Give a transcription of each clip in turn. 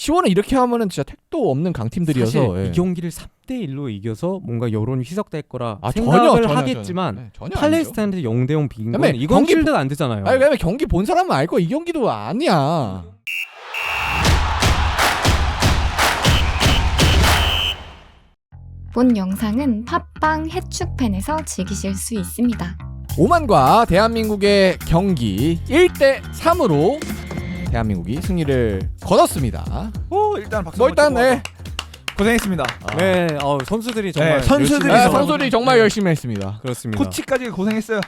시원은 이렇게 하면은 진짜 택도 없는 강팀들이어서 사실 이 경기를 3대1로 이겨서 뭔가 여론이 희석될 거라 전혀, 생각을 전혀, 하겠지만 전혀 팔레스타인한테 0대0 비긴 건 그다음에 이건 경기 실드가 안 되잖아요. 아니 왜냐면 경기 본 사람은 알고 이 경기도 아니야. 본 영상은 팟빵 해축팬에서 즐기실 수 있습니다. 오만과 대한민국의 경기 1대3으로 대한민국이 승리를 거뒀습니다. 오, 일단 박수. 뭐 일단 네. 고생했습니다. 네, 선수들이 정말 선수들이 열심히 선수들이 정말 열심히 했습니다. 그렇습니다. 코치까지 고생했어요.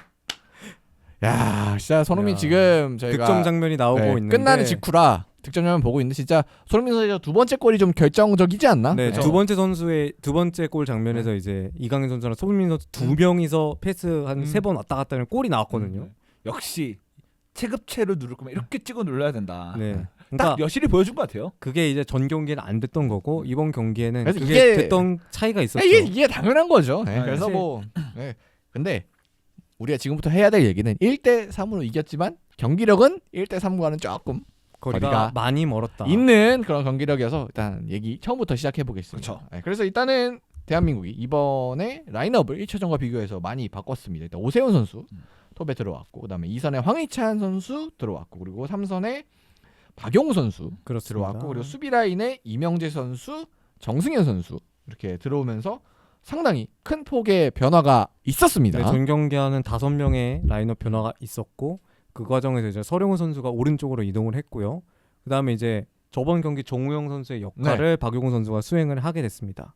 야, 진짜 손흥민 야, 지금 저희가 득점 장면이 나오고 네, 있는데 끝나는 직후라 득점 장면 보고 있는데 진짜 손흥민 선수의 두 번째 골이 좀 결정적이지 않나? 네, 두 번째 선수의 두 번째 골 장면에서 이제 이강인 선수랑 손흥민 선수 두 명이서 패스 한 3번 왔다 갔다 하는 골이 나왔거든요. 역시 체급체로 누를 거면 이렇게 찍어 눌러야 된다. 네. 딱 그러니까 여실히 보여준 것 같아요. 그게 이제 전 경기에는 안 됐던 거고 이번 경기에는 그래서 그게 이게- 됐던 차이가 있었죠. 이게 당연한 거죠. 네, 아, 그래서 사실- 뭐 네. 근데 우리가 지금부터 해야 될 얘기는 1대3으로 이겼지만 경기력은 1대3과는 조금 거리가 거리가 많이 멀었다. 있는 그런 경기력이어서 일단 얘기 처음부터 시작해 보겠습니다. 그쵸. 네, 그래서 일단은 대한민국이 이번에 라인업을 1차전과 비교해서 많이 바꿨습니다. 일단 오세훈 선수 톱에 들어왔고 그다음에 2선에 황희찬 선수 들어왔고 그리고 3선에 박용우 선수 그렇습니다. 들어왔고 그리고 수비 라인에 이명재 선수, 정승현 선수 이렇게 들어오면서 상당히 큰 폭의 변화가 있었습니다. 네, 전 경기하는 5명의 라인업 변화가 있었고 그 과정에서 이제 서령우 선수가 오른쪽으로 이동을 했고요. 그다음에 이제 저번 경기 정우영 선수의 역할을 박용우 선수가 수행을 하게 됐습니다.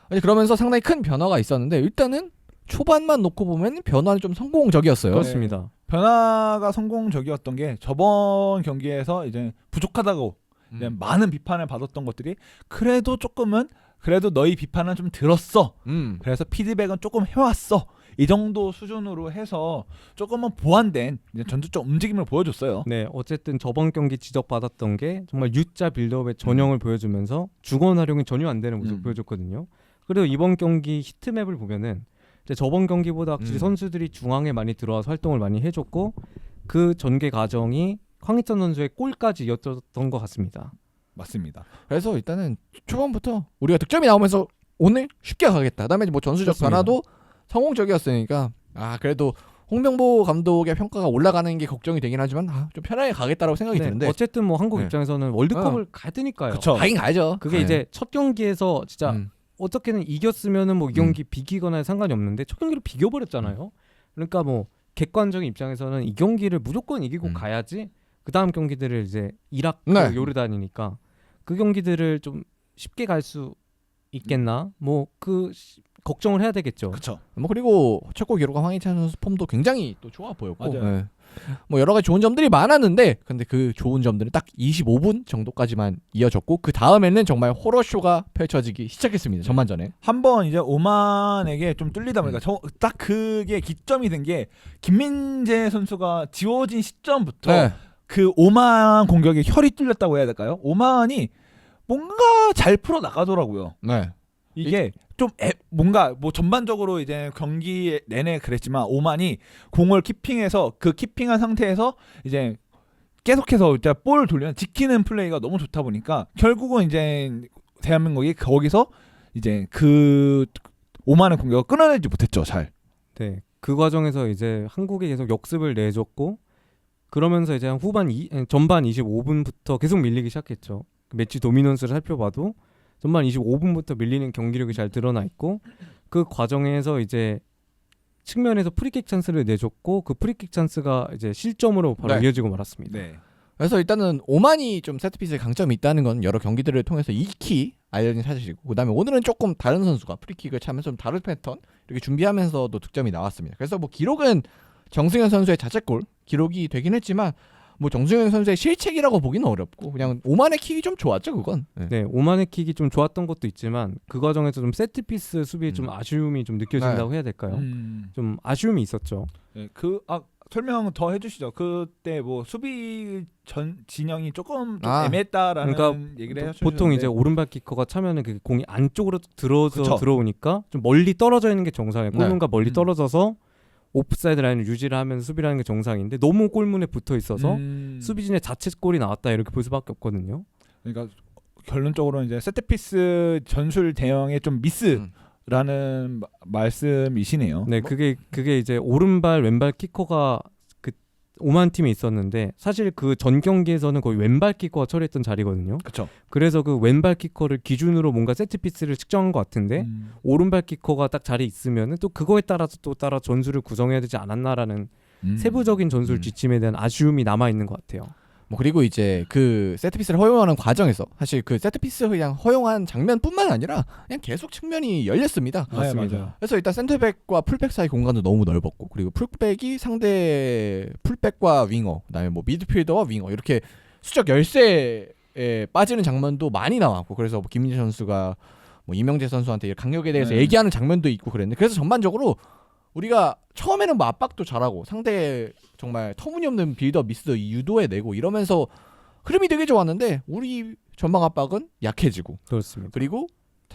아니, 그러면서 상당히 큰 변화가 있었는데 일단은 초반만 놓고 보면 변화는 좀 성공적이었어요. 그렇습니다. 변화가 성공적이었던 게 저번 경기에서 이제 부족하다고 이제 많은 비판을 받았던 것들이 그래도 조금은 그래도 너희 비판은 좀 들었어. 그래서 피드백은 조금 해왔어. 이 정도 수준으로 해서 조금은 보완된 이제 전투적 움직임을 보여줬어요. 네, 어쨌든 저번 경기 지적받았던 게 정말 U자 빌드업의 전형을 보여주면서 중원 활용이 전혀 안 되는 모습을 보여줬거든요. 그리고 이번 경기 히트맵을 보면은 이제 저번 경기보다 확실히 선수들이 중앙에 많이 들어와서 활동을 많이 해줬고 그 전개 과정이 황희찬 선수의 골까지 이어졌던 것 같습니다. 맞습니다. 그래서 일단은 초반부터 우리가 득점이 나오면서 오늘 쉽게 가겠다. 그다음에 뭐 전술적 그렇습니다. 변화도 성공적이었으니까 그래도 홍명보 감독의 평가가 올라가는 게 걱정이 되긴 하지만 좀 편하게 가겠다라고 생각이 네, 드는데 어쨌든 뭐 한국 네. 입장에서는 월드컵을 가야 되니까요. 그쵸. 가긴 가야죠. 그게 네. 이제 첫 경기에서 진짜 어떻게는 이겼으면은 뭐 이 경기 비기거나 상관이 없는데 첫 경기를 비겨버렸잖아요. 그러니까 뭐 객관적인 입장에서는 이 경기를 무조건 이기고 가야지 그 다음 경기들을 이제 이라크, 네. 요르단이니까 그 경기들을 좀 쉽게 갈 수 있겠나? 뭐 그 걱정을 해야 되겠죠. 그렇죠. 뭐 그리고 첫골 기록한 황희찬 선수 폼도 굉장히 또 좋아 보였고 맞아요. 네. 뭐 여러 가지 좋은 점들이 많았는데 근데 그 좋은 점들은 딱 25분 정도까지만 이어졌고 그 다음에는 정말 호러쇼가 펼쳐지기 시작했습니다. 전반전에. 한번 이제 오만에게 좀 뚫리다 보니까 딱 그게 기점이 된 게 김민재 선수가 지워진 시점부터 네. 그 오만 공격에 혈이 뚫렸다고 해야 될까요? 오만이 뭔가 잘 풀어 나가더라고요. 네. 이게 좀 뭔가 뭐 전반적으로 이제 경기 내내 그랬지만 오만이 공을 키핑해서 그 키핑한 상태에서 이제 계속해서 이제 볼 돌리는 지키는 플레이가 너무 좋다 보니까 결국은 이제 대한민국이 거기서 이제 그 오만의 공격을 끊어내지 못했죠. 잘. 네. 그 과정에서 이제 한국이 계속 역습을 내줬고 그러면서 이제 전반 25분부터 계속 밀리기 시작했죠. 매치 도미넌스를 살펴봐도 전반 25분부터 밀리는 경기력이 잘 드러나 있고 그 과정에서 이제 측면에서 프리킥 찬스를 내줬고 그 프리킥 찬스가 이제 실점으로 바로 네. 이어지고 말았습니다. 네. 그래서 일단은 오만이 좀 세트피스에 강점이 있다는 건 여러 경기들을 통해서 익히 알려진 사실이고 그다음에 오늘은 조금 다른 선수가 프리킥을 차면서 좀 다른 패턴 이렇게 준비하면서도 득점이 나왔습니다. 그래서 뭐 기록은 정승현 선수의 자책골 기록이 되긴 했지만 뭐 정승현 선수의 실책이라고 보기는 어렵고 그냥 오만의 킥이 좀 좋았죠 그건. 네. 네, 오만의 킥이 좀 좋았던 것도 있지만 그 과정에서 좀 세트피스 수비에 좀 아쉬움이 좀 느껴진다고 해야 될까요? 좀 아쉬움이 있었죠. 네, 설명 더 해주시죠. 그때 뭐 수비 진영이 조금 좀 애매했다라는 그러니까 얘기를 해주셨는데 보통 이제 오른발 키커가 차면은 그 공이 안쪽으로 들어서 그쵸. 들어오니까 좀 멀리 떨어져 있는 게 정상이에요. 네. 골문과 멀리 떨어져서 오프사이드 라인을 유지를 하면서 수비를 하는 게 정상인데 너무 골문에 붙어 있어서 수비진의 자책골이 나왔다 이렇게 볼 수밖에 없거든요. 그러니까 결론적으로는 이제 세트피스 전술 대응의 좀 미스라는 말씀이시네요. 네, 그게 이제 오른발 왼발 키커가 그 오만 팀에 있었는데 사실 그 전 경기에서는 거의 왼발 키커가 처리했던 자리거든요. 그렇죠. 그래서 그 왼발 키커를 기준으로 뭔가 세트 피스를 측정한 것 같은데 오른발 키커가 딱 자리에 있으면은 또 그거에 따라서 또 따라 전술을 구성해야 되지 않았나라는 세부적인 전술 지침에 대한 아쉬움이 남아 있는 것 같아요. 뭐 그리고 이제 그 세트피스를 허용하는 과정에서 사실 그 세트피스 그냥 허용한 장면뿐만 아니라 그냥 계속 측면이 열렸습니다. 맞습니다. 맞아요. 그래서 일단 센터백과 풀백 사이 공간도 너무 넓었고 그리고 풀백이 상대 풀백과 윙어 그다음에 뭐 미드필더와 윙어 이렇게 수적 열세에 빠지는 장면도 많이 나왔고 그래서 뭐 김민재 선수가 뭐 이명재 선수한테 강력에 대해서 네. 얘기하는 장면도 있고 그랬는데 그래서 전반적으로 우리가 처음에는 뭐 압박도 잘하고 상대 정말 터무니없는 빌드업 미스 유도해내고 이러면서 흐름이 되게 좋았는데 우리 전방 압박은 약해지고 그렇습니다. 그리고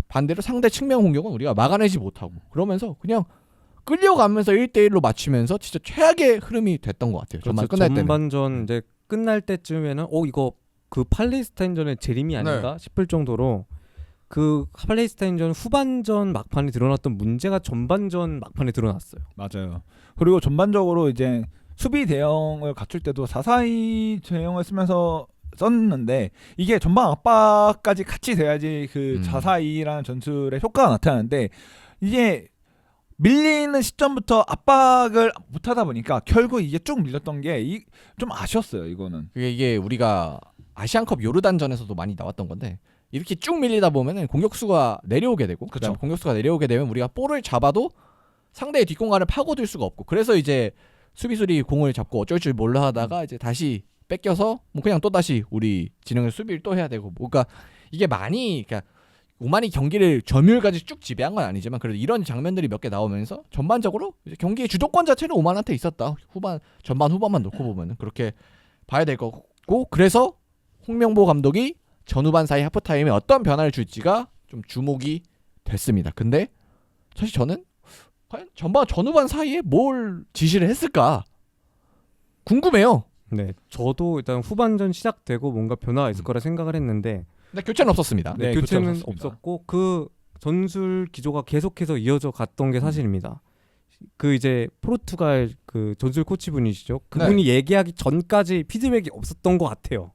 반대로 상대 측면 공격은 우리가 막아내지 못하고 그러면서 그냥 끌려가면서 1대1로 맞추면서 진짜 최악의 흐름이 됐던 것 같아요. 전반 끝날 때는. 전반전 이제 끝날 때쯤에는 이거 그 팔레스타인전의 재림이 아닌가 싶을 정도로 그 팔레스타인전 후반전 막판에 드러났던 문제가 전반전 막판에 드러났어요. 맞아요. 그리고 전반적으로 이제 수비 대응을 갖출 때도 4-4-2 대응을 쓰면서 썼는데 이게 전방 압박까지 같이 돼야지 그 4-4-2라는 전술의 효과가 나타나는데 이게 밀리는 시점부터 압박을 못하다 보니까 결국 이게 쭉 밀렸던 게 좀 아쉬웠어요. 이거는. 이게 우리가 아시안컵 요르단전에서도 많이 나왔던 건데 이렇게 쭉 밀리다 보면은 공격수가 내려오게 되고 그쵸. 공격수가 내려오게 되면 우리가 볼을 잡아도 상대의 뒷공간을 파고들 수가 없고 그래서 이제 수비수들이 공을 잡고 어쩔 줄 몰라 하다가 이제 다시 뺏겨서 뭐 그냥 또 다시 우리 진영의 수비를 또 해야 되고 뭔가 이게 많이 그러니까 오만이 경기를 점유율까지 쭉 지배한 건 아니지만 그래도 이런 장면들이 몇 개 나오면서 전반적으로 이제 경기의 주도권 자체는 오만한테 있었다. 전반 후반만 놓고 보면은 그렇게 봐야 될 거고 그래서 홍명보 감독이 전후반 사이 하프타임에 어떤 변화를 줄지가 좀 주목이 됐습니다. 근데 사실 저는 과연 전후반 사이에 뭘 지시를 했을까 궁금해요. 네, 저도 일단 후반전 시작되고 뭔가 변화가 있을 거라 생각을 했는데 근데 교체는 없었습니다. 네, 교체는 교체 없었습니다. 없었고 그 전술 기조가 계속해서 이어져 갔던 게 사실입니다. 그 이제 포르투갈 그 전술 코치분이시죠. 그분이 얘기하기 전까지 피드백이 없었던 것 같아요.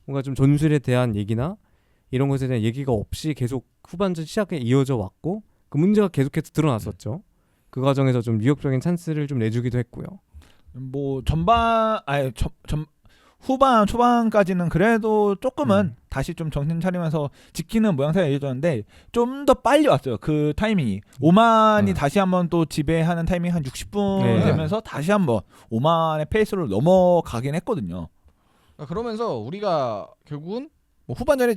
뭔가 좀 전술에 대한 얘기나 이런 것에 대한 얘기가 없이 계속 후반전 시작에 이어져 왔고 그 문제가 계속해서 드러났었죠. 그 과정에서 좀 위협적인 찬스를 좀 내주기도 했고요. 뭐 후반 초반까지는 그래도 조금은 다시 좀 정신 차리면서 지키는 모양새가 이어졌는데 좀 더 빨리 왔어요. 그 타이밍이 오만이 다시 한번 또 지배하는 타이밍 한 60분 네. 되면서 다시 한번 오만의 페이스로 넘어가긴 했거든요. 그러면서 우리가 결국은 뭐 후반전에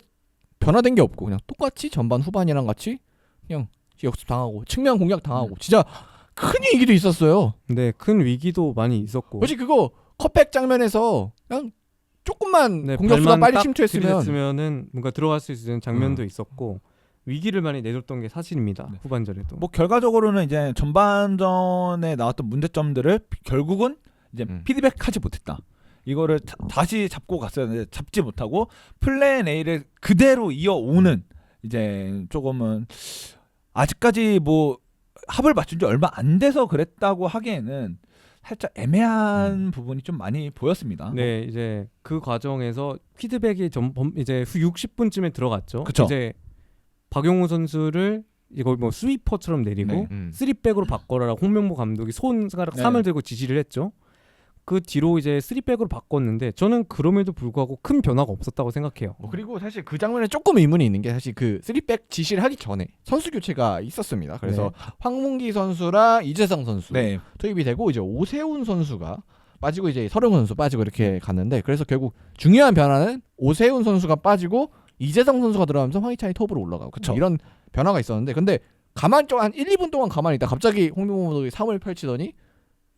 변화된 게 없고 그냥 똑같이 전반 후반이랑 같이 그냥 역습 당하고 측면 공략 당하고 진짜 큰 위기도 있었어요. 네, 큰 위기도 많이 있었고. 혹시 그거 컵백 장면에서 그냥 조금만 네, 공격수가 발만 빨리 딱 침투했으면 들이댔으면은 뭔가 들어갈 수 있는 장면도 있었고 위기를 많이 내줬던 게 사실입니다. 네. 후반전에도. 뭐 결과적으로는 이제 전반전에 나왔던 문제점들을 결국은 이제 피드백하지 못했다. 이거를 다시 잡고 갔어야 하는데 잡지 못하고 플랜 A를 그대로 이어오는 이제 조금은 아직까지 뭐 합을 맞춘 지 얼마 안 돼서 그랬다고 하기에는 살짝 애매한 부분이 좀 많이 보였습니다. 네, 이제 그 과정에서 피드백이 이제 후 60분쯤에 들어갔죠. 그쵸. 이제 박용우 선수를 이걸 뭐 스위퍼처럼 내리고 네. 3백으로 바꿔라라고 홍명보 감독이 손가락 네. 3을 들고 지시를 했죠. 그 뒤로 이제 3백으로 바꿨는데 저는 그럼에도 불구하고 큰 변화가 없었다고 생각해요. 그리고 사실 그 장면에 조금 의문이 있는 게 사실 그 3백 지시를 하기 전에 선수 교체가 있었습니다. 그래서 황문기 선수랑 이재성 선수 네. 투입이 되고 이제 오세훈 선수가 빠지고 이제 서령훈 선수 빠지고 이렇게 갔는데 그래서 결국 중요한 변화는 오세훈 선수가 빠지고 이재성 선수가 들어가면서 황희찬이 톱으로 올라가고 그쵸. 이런 변화가 있었는데 근데 가만히 좀 한 1, 2분 동안 가만히 있다 갑자기 홍명보 감독이 3을 펼치더니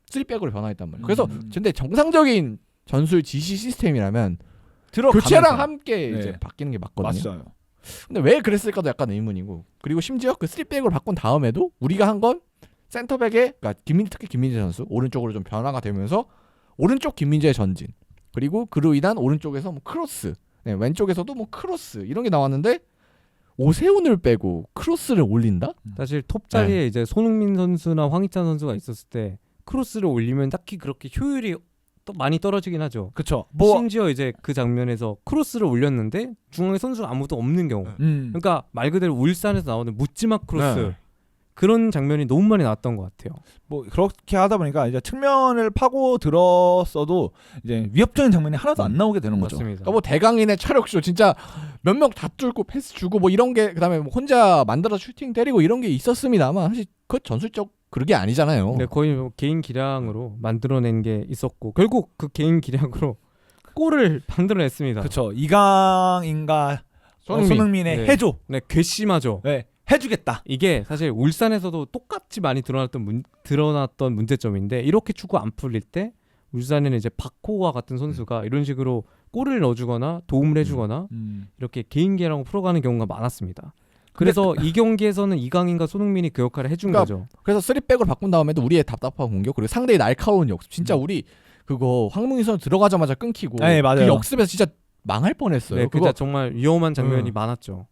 3백으로 변화했단 말이에요. 그래서 근데 정상적인 전술 지시 시스템이라면 교체랑 함께 네. 이제 바뀌는 게 맞거든요. 맞아요. 근데 왜 그랬을까도 약간 의문이고 그리고 심지어 그 3백으로 바꾼 다음에도 우리가 한 건 센터백에 그러니까 특히 김민재 선수 오른쪽으로 좀 변화가 되면서 오른쪽 김민재의 전진 그리고 그로 인한 오른쪽에서 뭐 크로스 네, 왼쪽에서도 뭐 크로스 이런 게 나왔는데 오세훈을 빼고 크로스를 올린다? 사실 톱 자리에 이제 손흥민 선수나 황희찬 선수가 있었을 때 크로스를 올리면 딱히 그렇게 효율이 또 많이 떨어지긴 하죠. 그쵸. 뭐 심지어 이제 그 장면에서 크로스를 올렸는데 중앙에 선수가 아무도 없는 경우. 그러니까 말 그대로 울산에서 나오는 묻지마 크로스. 네. 그런 장면이 너무 많이 나왔던 것 같아요. 뭐 그렇게 하다 보니까 이제 측면을 파고 들었어도 이제 위협적인 장면이 하나도 안 나오게 되는 거죠. 맞습니다. 그러니까 뭐 대강인의 차력쇼 진짜 몇 명 다 뚫고 패스 주고 뭐 이런 게 그다음에 뭐 혼자 만들어 슈팅 때리고 이런 게 있었습니다만 사실 그 전술적 그게 아니잖아요. 네, 거의 뭐 개인 기량으로 만들어낸 게 있었고 결국 그 개인 기량으로 골을 만들어냈습니다. 그렇죠. 이강인과 손흥민의 네. 해줘. 네, 괘씸하죠. 네, 해주겠다. 이게 사실 울산에서도 똑같이 많이 드러났던 문제점인데 이렇게 축구 안 풀릴 때 울산에는 이제 박호와 같은 선수가 이런 식으로 골을 넣어주거나 도움을 해주거나 이렇게 개인 기량으로 풀어가는 경우가 많았습니다. 그래서 이 경기에서는 이강인과 손흥민이 그 역할을 해준 그러니까 거죠. 그래서 3백으로 바꾼 다음에도 우리의 답답한 공격 그리고 상대의 날카로운 역습 진짜 우리 그거 황문희 선수 들어가자마자 끊기고 네, 맞아요. 그 역습에서 진짜 망할 뻔했어요. 네, 그거 진짜 정말 위험한 장면이 많았죠.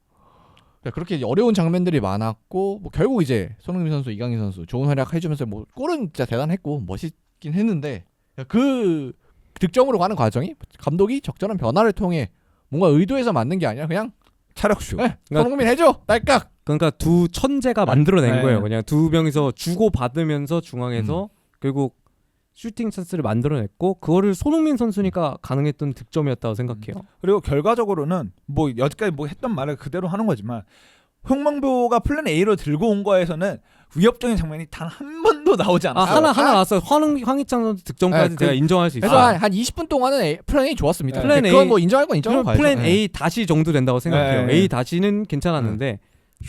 그렇게 어려운 장면들이 많았고 뭐 결국 이제 손흥민 선수, 이강인 선수 좋은 활약 해주면서 뭐 골은 진짜 대단했고 멋있긴 했는데 그 득점으로 가는 과정이 감독이 적절한 변화를 통해 뭔가 의도해서 만든 게 아니라 그냥 차력쇼. 네, 손흥민 해줘 딸깍. 그러니까 두 천재가 만들어낸 네. 거예요. 그냥 두 명이서 주고 받으면서 중앙에서 결국 슈팅 찬스를 만들어냈고 그거를 손흥민 선수니까 가능했던 득점이었다고 생각해요. 그리고 결과적으로는 뭐 여지까지 뭐 했던 말을 그대로 하는 거지만 홍명보가 플랜 A로 들고 온 거에서는 위협적인 장면이 단 한 번도 나오지 않았어요. 하나 나왔어요. 황희찬 선수 득점까지 네, 제가 인정할 수 있어요. 그래서 한 20분 동안은 플랜 A 좋았습니다. 플랜 그건 A- 뭐 인정할 건 인정하고 그럼 가야죠. 플랜 네. A 다시 정도 된다고 생각해요. 네. A 다시는 괜찮았는데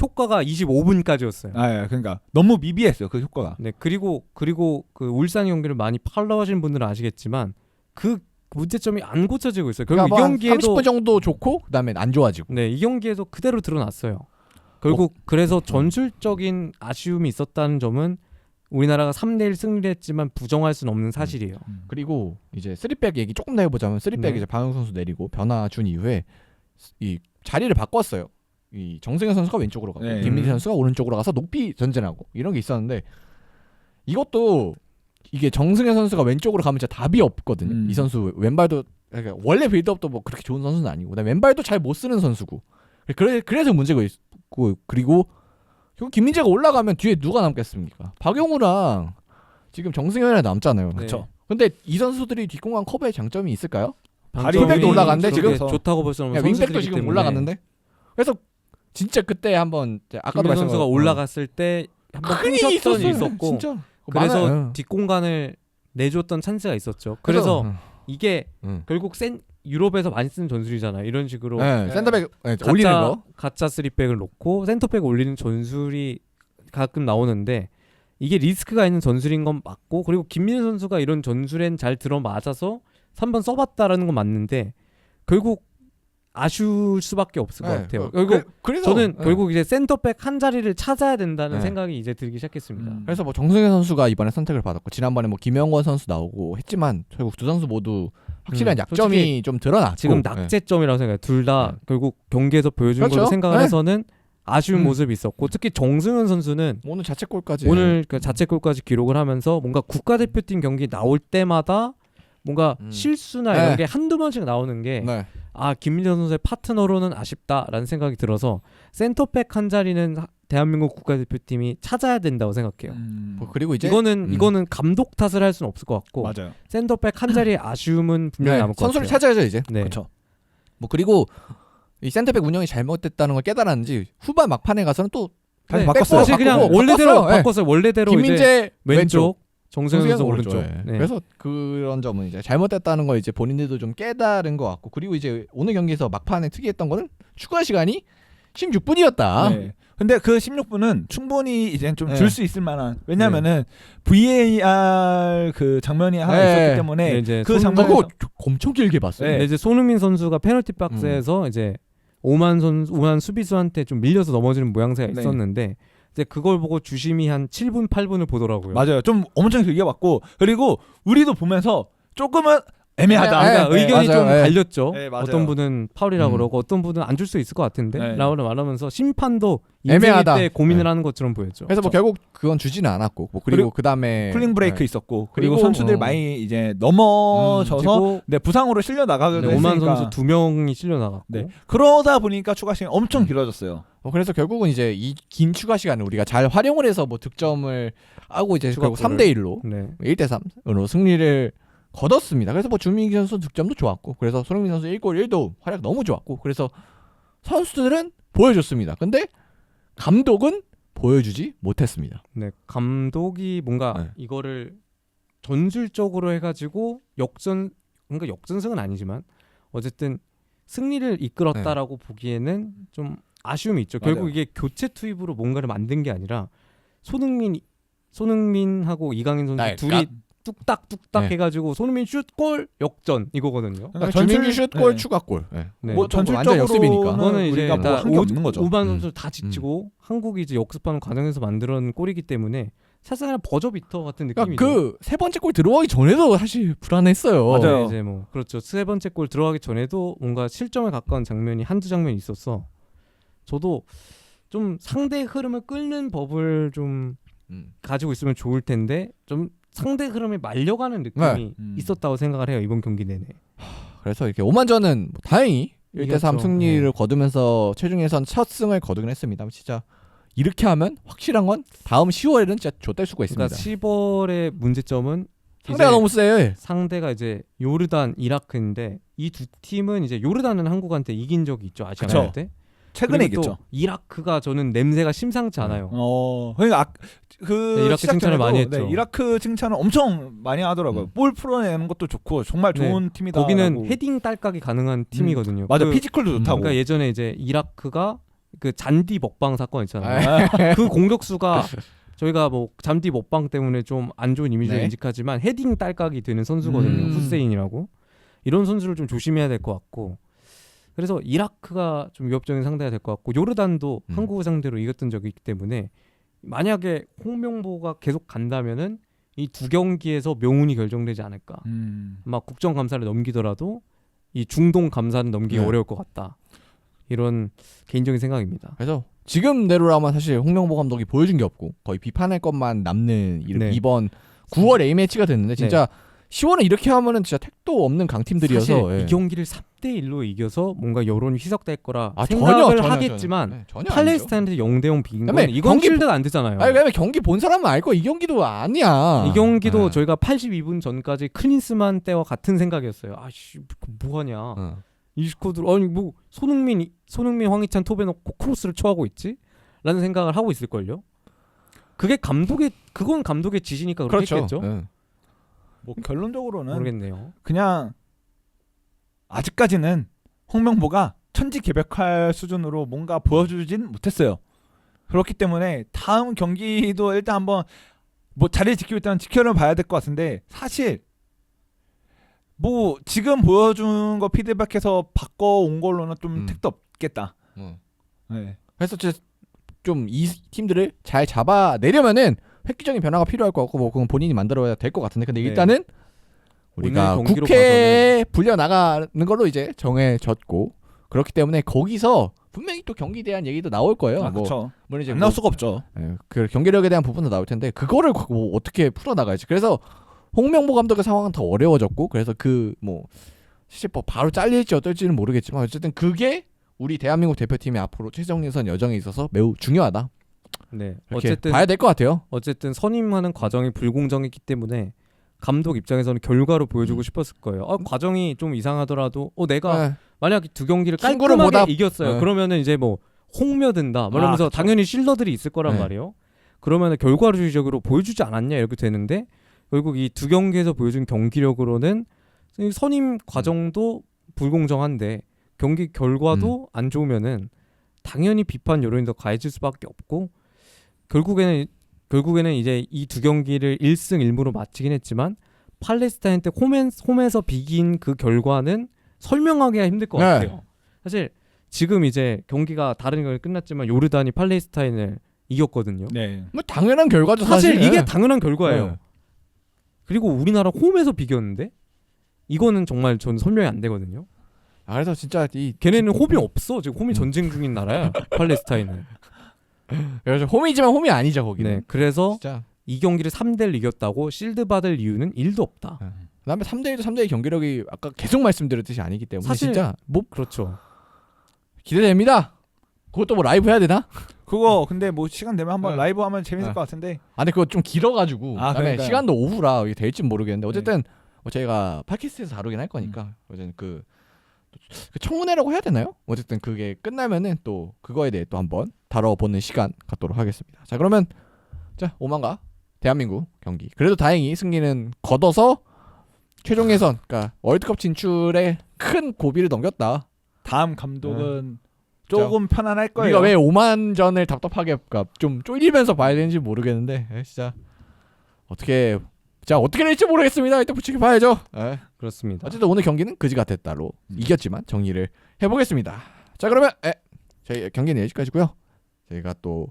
효과가 25분까지였어요. 아, 그러니까 너무 미비했어요 그 효과가. 네, 그리고 그 울산 경기를 많이 팔로우하시는 분들은 아시겠지만 그 문제점이 안 고쳐지고 있어요. 결국 그러니까 이 뭐 경기에도 30분 정도 좋고 그다음에 안 좋아지고. 네, 이 경기에도 그대로 드러났어요. 결국 그래서 전술적인 아쉬움이 있었다는 점은 우리나라가 3대1 승리를 했지만 부정할 수는 없는 사실이에요. 그리고 이제 3백 얘기 조금 더 해보자면 3백 네. 이제 방영 선수 내리고 변화 준 이후에 이 자리를 바꿨어요. 이 정승현 선수가 왼쪽으로 가고 네. 김민재 선수가 오른쪽으로 가서 높이 전진하고 이런 게 있었는데 이것도 이게 정승현 선수가 왼쪽으로 가면 진짜 답이 없거든요. 이 선수 왼발도 그러니까 원래 빌드업도 뭐 그렇게 좋은 선수는 아니고 그다음에 왼발도 잘 못 쓰는 선수고 그래서 문제가 있고 그리고 결국 김민재가 올라가면 뒤에 누가 남겠습니까? 박용우랑 지금 정승현이랑 남잖아요. 네. 그렇죠. 근데 이 선수들이 뒷공간 커버의 장점이 있을까요? 발이 윙백도 올라갔는데 지금 지금 좋다고 볼 수 없는 윙백도 선수들이기 지금 때문에 올라갔는데 그래서 진짜 그때 한번 이제 아까도 김민 선수가 말씀드린 올라갔을 때 한번 큰이 끊겼던 있었어요. 있었고 진짜 그래서 많아요. 뒷공간을 내줬던 찬스가 있었죠. 그래서 이게 음. 결국 유럽에서 많이 쓰는 전술이잖아요. 이런 식으로 네, 센터백 올리는 거. 가짜 3백을 놓고 센터백을 올리는 전술이 가끔 나오는데 이게 리스크가 있는 전술인 건 맞고 그리고 김민재 선수가 이런 전술엔 잘 들어맞아서 3번 써봤다라는 건 맞는데 결국 아쉬울 수밖에 없을 것 같아요. 결국 그래서 저는 네. 결국 이제 센터백 한 자리를 찾아야 된다는 네. 생각이 이제 들기 시작했습니다. 그래서 뭐 정승현 선수가 이번에 선택을 받았고 지난번에 뭐 김영권 선수 나오고 했지만 결국 두 선수 모두 확실한 약점이 솔직히 좀 드러났고 지금 네. 낙제점이라고 생각해요. 둘 다 결국 경기에서 보여준 그렇죠. 걸로 생각을 네. 해서는 아쉬운 모습이 있었고 특히 정승현 선수는 오늘 자책골까지 오늘 그 자책골까지 기록을 하면서 뭔가 국가대표팀 경기 나올 때마다 뭔가 실수나 이런 네. 게 한두 번씩 나오는 게 네. 김민재 선수의 파트너로는 아쉽다라는 생각이 들어서 센터백 한 자리는 대한민국 국가대표팀이 찾아야 된다고 생각해요. 뭐 그리고 이제 이거는 감독 탓을 할 수는 없을 것 같고 맞아요. 센터백 한 자리의 아쉬움은 분명히 네, 남을 것 선수를 같아요. 찾아야죠 이제. 네. 그렇죠. 뭐 그리고 이 센터백 운영이 잘못됐다는 걸 깨달았는지 후반 막판에 가서는 또 다시 네. 바꿨어요. 사실 그냥 바꾸고, 원래대로 바꿨어요. 네. 바꿨어요. 원래대로 이제 김민재 왼쪽, 정승현 정승현 선수 오른쪽. 예. 네. 그래서 그런 점은 이제 잘못됐다는 걸 이제 본인들도 좀 깨달은 것 같고 그리고 이제 오늘 경기에서 막판에 특이했던 거는 추가 시간이 16분이었다. 네. 근데 그 16분은 충분히 이제 좀 줄 네. 수 있을 만한 왜냐면은 VAR 그 장면이 하나 네. 있었기 때문에 네, 이제 그 손- 장면 그거 엄청 길게 봤어요. 네. 네, 이제 손흥민 선수가 페널티 박스에서 이제 오만 수비수한테 좀 밀려서 넘어지는 모양새가 네. 있었는데 이제 그걸 보고 주심이 한 7분 8분을 보더라고요. 맞아요. 좀 엄청 길게 봤고 그리고 우리도 보면서 조금은 애매하다. 그러니까 네, 의견이 맞아요. 좀 네. 갈렸죠. 네, 맞아요. 어떤 분은 파울이라고 음. 그러고 어떤 분은 안 줄 수 있을 것 같은데 네. 라고 말하면서 심판도 인생일 애매하다. 때 고민을 네. 하는 것처럼 보였죠. 그래서 뭐 결국 그건 주지는 않았고 뭐 그리고 그 다음에 쿨링 브레이크 네. 있었고 그리고 그리고 선수들 뭐- 많이 이제 넘어져서 그리고 네, 부상으로 실려 나가기도 오만 했으니까. 선수 2명이 실려 나갔고 네. 그러다 보니까 추가 시간 엄청 길어졌어요. 그래서 결국은 이제 이 긴 추가 시간을 우리가 잘 활용을 해서 뭐 득점을 하고 이제 결국 추가골을. 3대 1로 네. 1대 3으로 승리를 거뒀습니다. 그래서 뭐 주민기 선수 득점도 좋았고 그래서 손흥민 선수 1골 1도움 활약 너무 좋았고 그래서 선수들은 보여줬습니다. 근데 감독은 보여주지 못했습니다. 네, 감독이 뭔가 네. 이거를 전술적으로 해가지고 그러니까 역전승은 아니지만 어쨌든 승리를 이끌었다라고 보기에는 좀 아쉬움이 있죠. 맞아요. 결국 이게 교체 투입으로 뭔가를 만든 게 아니라 손흥민하고 이강인 선수 날, 둘이 뚝딱뚝딱 네. 해가지고 손흥민 슛골 역전 이거거든요. 그러니까 주민기 슛골 네. 추가골. 네. 네. 뭐 좀 완전 전술적으로는 역습이니까. 그거는 이제 우리가 다 뭐한게 없는 거죠. 오반 선수 다 지치고 한국이 이제 역습하는 과정에서 만들어낸 골이기 때문에 사실 그냥 버저비터 같은 그러니까 느낌이죠. 그 세 번째 골 들어가기 전에도 사실 불안했어요. 맞아요. 네, 이제 뭐 그렇죠. 세 번째 골 들어가기 전에도 뭔가 실점에 가까운 장면이 한두 장면이 있었어. 저도 좀 상대 흐름을 끌는 법을 좀 가지고 있으면 좋을 텐데 좀 상대 흐름에 말려가는 느낌이 네. 있었다고 생각을 해요. 이번 경기 내내. 그래서 이렇게 오만전은 뭐 다행히 1대 3 이겼죠. 승리를 네. 거두면서 최종 예선 첫 승을 거두긴 했습니다. 진짜 이렇게 하면 확실한 건 다음 10월에는 진짜 좆될 수가 있습니다. 그러니까 10월의 문제점은 상대가 이제 너무 세요. 상대가 이제 요르단, 이라크인데 이 두 팀은 이제 요르단은 한국한테 이긴 적이 있죠. 아시아 때. 최근에 그리고 또 이겼죠. 이라크가 저는 냄새가 심상치 않아요. 그러니까 그 네, 이라크 시작 칭찬을 전에도 많이 했죠. 네, 이라크 칭찬을 엄청 많이 하더라고요. 볼 풀어내는 것도 좋고 정말 네. 좋은 팀이다. 거기는 헤딩 딸깍이 가능한 팀이거든요. 맞아, 그- 피지컬도 좋다고. 그러니까 예전에 이제 이라크가 그 잔디 먹방 사건 있잖아요. 아, 그 공격수가 저희가 뭐 잔디 먹방 때문에 좀 안 좋은 이미지를 네. 인식하지만 헤딩 딸깍이 되는 선수거든요. 후세인이라고. 이런 선수를 좀 조심해야 될 것 같고. 그래서 이라크가 좀 위협적인 상대가 될 것 같고 요르단도 한국을 상대로 이겼던 적이 있기 때문에 만약에 홍명보가 계속 간다면은 이 두 경기에서 명운이 결정되지 않을까. 막 국정감사를 넘기더라도 이 중동 감사는 넘기기 네. 어려울 것 같다. 이런 개인적인 생각입니다. 그래서 지금대로라면 사실 홍명보 감독이 보여준 게 없고 거의 비판할 것만 남는 네. 이번 9월 A매치가 됐는데 진짜 10월은 이렇게 하면은 진짜 택도 없는 강팀들이어서 사실 예. 이 경기를 3대1로 이겨서 뭔가 여론이 희석될 거라 아, 생각을 하겠지만 전혀 아니죠. 팔레스타인한테 0대0 비긴 건 그다음에 이건 경기 실드가 안 되잖아요. 아니 왜냐면 경기 본 사람은 알 거 이 경기도 아니야. 이 경기도 네. 저희가 82분 전까지 클린스만 때와 같은 생각이었어요. 아씨 뭐하냐. 어. 이 스쿼드로 아니 뭐 손흥민 황희찬 톱에 넣고 크로스를 쳐하고 있지? 라는 생각을 하고 있을걸요. 그건 감독의 지시니까 그렇죠. 그렇겠죠. 예. 뭐 결론적으로는 모르겠네요. 그냥 아직까지는 홍명보가 천지개벽할 수준으로 뭔가 보여주진 못했어요. 그렇기 때문에 다음 경기도 일단 한번 뭐 자리를 지키고 있다면 지켜는 봐야 될 것 같은데 사실 뭐 지금 보여준 거 피드백해서 바꿔온 걸로는 좀 택도 없겠다. 네. 그래서 좀 이 팀들을 잘 잡아내려면은 획기적인 변화가 필요할 것 같고 뭐 그건 본인이 만들어야 될 것 같은데 근데 네. 일단은 우리가 오늘 경기로 국회에 불려 나가는 걸로 이제 정해졌고 그렇기 때문에 거기서 분명히 또 경기에 대한 얘기도 나올 거예요. 뭐 그렇죠. 물론 이제 안 나올 수가 없죠. 그 경기력에 대한 부분도 나올 텐데 그거를 뭐 어떻게 풀어 나가야지. 그래서 홍명보 감독의 상황은 더 어려워졌고 그래서 그 뭐 사실 뭐 바로 잘릴지 어떨지는 모르겠지만 어쨌든 그게 우리 대한민국 대표팀의 앞으로 최종 예선 여정에 있어서 매우 중요하다. 네. 이렇게 어쨌든 봐야 될 것 같아요. 선임하는 과정이 불공정했기 때문에 감독 입장에서는 결과로 보여주고 음. 싶었을 거예요. 과정이 좀 이상하더라도 내가 네. 만약 두 경기를 친구를 깔끔하게 보다- 이겼어요. 네. 그러면은 이제 뭐 홍며든다. 말하면서 그쵸. 당연히 실러들이 있을 거란 네. 말이에요. 그러면은 결과주의적으로 보여주지 않았냐 이렇게 되는데 결국 이 두 경기에서 보여준 경기력으로는 선임 과정도 불공정한데 경기 결과도 안 좋으면은 당연히 비판 여론이 더 가해질 수밖에 없고 결국에는 이제 이 두 경기를 1승 1무로 마치긴 했지만 팔레스타인 때 홈에서 비긴 그 결과는 설명하기가 힘들 것 네. 같아요. 사실 지금 이제 경기가 다른 경기 끝났지만 요르단이 팔레스타인을 이겼거든요. 네. 뭐 당연한 결과죠 사실 사실. 이게 당연한 결과예요. 네. 그리고 우리나라 홈에서 비겼는데 이거는 정말 저는 설명이 안 되거든요. 아, 그래서 진짜 이 걔네는 홈이 없어. 지금 홈이 전쟁 중인 나라야. 팔레스타인은. 그래서 홈이지만 홈이 아니죠 거기는. 네. 그래서 진짜. 이 경기를 3대1 이겼다고 실드 받을 이유는 1도 없다. 그다음에 3대1도 3대1 경기력이 아까 계속 말씀드렸듯이 아니기 때문에 사실- 진짜 뭐 그렇죠. 기대됩니다. 그것도 뭐 라이브 해야 되나? 그거 근데 뭐 시간 되면 한번 네. 라이브 하면 재밌을 네. 것 같은데. 아 근데 그거 좀 길어가지고 아, 그다음에 그러니까요. 시간도 오후라 이게 될지 모르겠는데 어쨌든 뭐 저희가 팟캐스트에서 다루긴 할 거니까 어쨌든 그 청문회라고 해야 되나요? 어쨌든 그게 끝나면은 또 그거에 대해 또 한번 다뤄보는 시간 갖도록 하겠습니다. 자 그러면 자 오만과 대한민국 경기 그래도 다행히 승리는 거둬서 최종 예선 그러니까 월드컵 진출에 큰 고비를 넘겼다. 다음 감독은 조금 편안할 거예요. 우리가 왜 5만전을 답답하게 그러니까 좀 쫄리면서 봐야 되는지 모르겠는데 진짜 어떻게 될지 모르겠습니다. 일단 붙이기 봐야죠. 그렇습니다. 어쨌든 오늘 경기는 그지 같았다로 이겼지만 정리를 해보겠습니다. 자 그러면 저희 경기는 여기까지고요. 저희가 또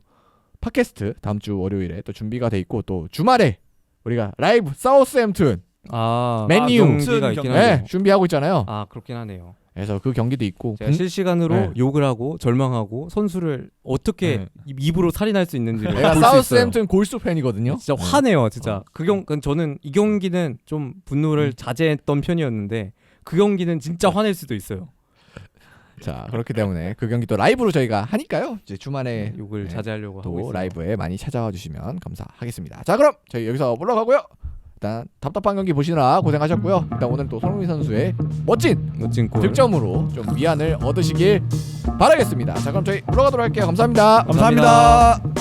팟캐스트 다음 주 월요일에 또 준비가 돼 있고 또 주말에 우리가 라이브 사우스햄튼 맨유 경기가 있긴 하네요. 준비하고 있잖아요. 아 그렇긴 하네요. 그래서 그 경기도 있고 제가 실시간으로 네. 욕을 하고 절망하고 선수를 어떻게 네. 입으로 살인할 수 있는지를 내가 볼 수 있어요. 사우스햄튼 골수 팬이거든요. 진짜 화내요, 진짜. 저는 이 경기는 좀 분노를 자제했던 편이었는데 그 경기는 진짜 화낼 수도 있어요. 자 그렇기 때문에 그 경기 또 라이브로 저희가 하니까요. 이제 주말에 욕을 자제하려고 하고 또 있어요. 라이브에 많이 찾아와 주시면 감사하겠습니다. 자 그럼 저희 여기서 물러가고요. 일단 답답한 경기 보시느라 고생하셨고요. 일단 오늘 또 손흥민 선수의 멋진 골. 득점으로 좀 위안을 얻으시길 바라겠습니다. 자 그럼 저희 물러가도록 할게요. 감사합니다. 감사합니다.